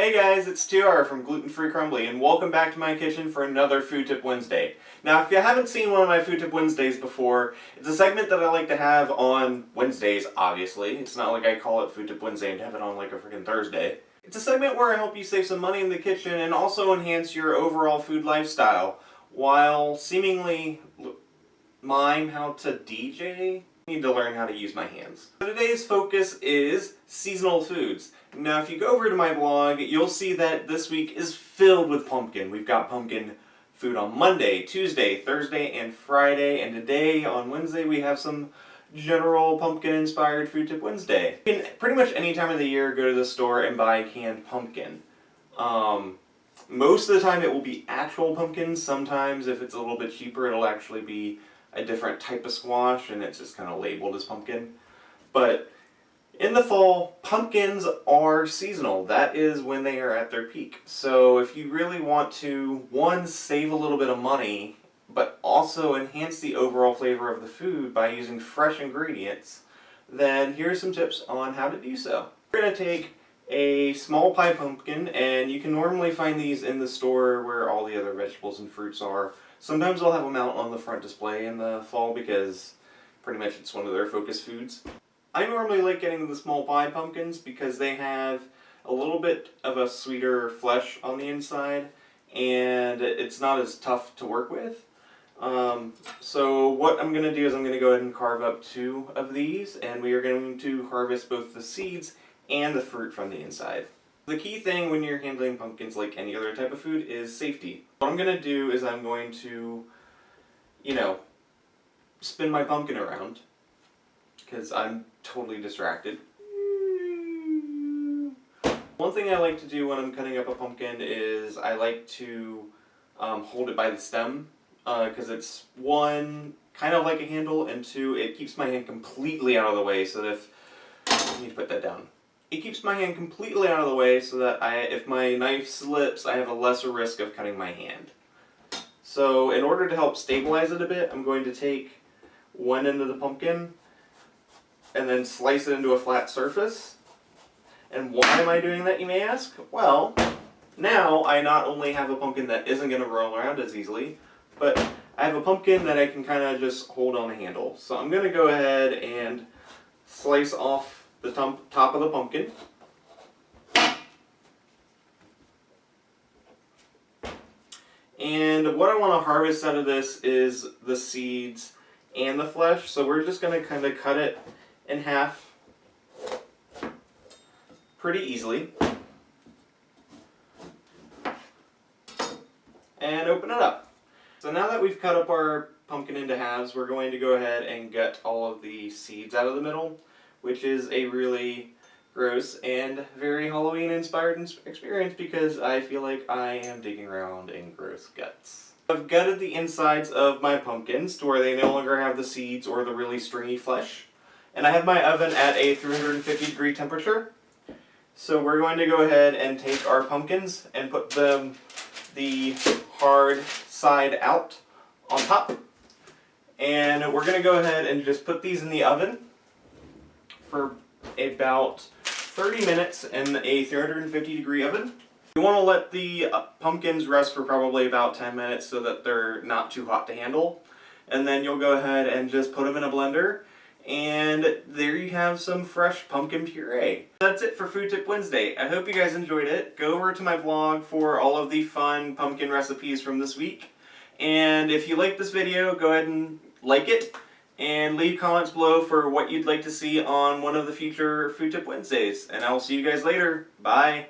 Hey guys, it's TR from Gluten Free Crumbly, and welcome back to my kitchen for another Food Tip Wednesday. Now, if you haven't seen one of my Food Tip Wednesdays before, it's a segment that I like to have on Wednesdays, obviously. It's not like I call it Food Tip Wednesday and have it on like a freaking Thursday. It's a segment where I help you save some money in the kitchen and also enhance your overall food lifestyle, while seemingly mime how to DJ. I need to learn how to use my hands. So today's focus is seasonal foods. Now if you go over to my blog, you'll see that this week is filled with pumpkin. We've got pumpkin food on Monday, Tuesday, Thursday, and Friday, and today on Wednesday we have some general pumpkin inspired Food Tip Wednesday. You can pretty much any time of the year go to the store and buy canned pumpkin. Most of the time it will be actual pumpkins. Sometimes if it's a little bit cheaper it'll actually be a different type of squash and it's just kind of labeled as pumpkin. But in the fall, pumpkins are seasonal. That is when they are at their peak. So if you really want to, one, save a little bit of money, but also enhance the overall flavor of the food by using fresh ingredients, then here's some tips on how to do so. We're going to take a small pie pumpkin, and you can normally find these in the store where all the other vegetables and fruits are. Sometimes they'll have them out on the front display in the fall because pretty much it's one of their focus foods. I normally like getting the small pie pumpkins because they have a little bit of a sweeter flesh on the inside and it's not as tough to work with. So what I'm going to do is I'm going to go ahead and carve up 2 of these, and we are going to harvest both the seeds and the fruit from the inside. The key thing when you're handling pumpkins like any other type of food is safety. What I'm going to do is I'm going to, spin my pumpkin around because I'm totally distracted. One thing I like to do when I'm cutting up a pumpkin is I like to hold it by the stem because it's, 1, kind of like a handle, and 2, it keeps my hand completely out of the way so that if, I need to put that down. It keeps my hand completely out of the way so that if my knife slips, I have a lesser risk of cutting my hand. So in order to help stabilize it a bit, I'm going to take one end of the pumpkin and then slice it into a flat surface. And why am I doing that, you may ask? Well, now I not only have a pumpkin that isn't going to roll around as easily, but I have a pumpkin that I can kind of just hold on a handle. So I'm going to go ahead and slice off the top of the pumpkin. And what I want to harvest out of this is the seeds and the flesh. So we're just going to kind of cut it in half pretty easily. And open it up. So now that we've cut up our pumpkin into halves, we're going to go ahead and gut all of the seeds out of the middle, which is a really gross and very Halloween-inspired experience because I feel like I am digging around in gross guts. I've gutted the insides of my pumpkins to where they no longer have the seeds or the really stringy flesh. And I have my oven at a 350-degree temperature. So we're going to go ahead and take our pumpkins and put them the hard side out on top. And we're going to go ahead and just put these in the oven for about 30 minutes in a 350-degree oven. You want to let the pumpkins rest for probably about 10 minutes so that they're not too hot to handle. And then you'll go ahead and just put them in a blender, and there you have some fresh pumpkin puree. That's it for Food Tip Wednesday. I hope you guys enjoyed it. Go over to my blog for all of the fun pumpkin recipes from this week. And if you like this video, go ahead and like it. And leave comments below for what you'd like to see on one of the future Food Tip Wednesdays. And I'll see you guys later. Bye!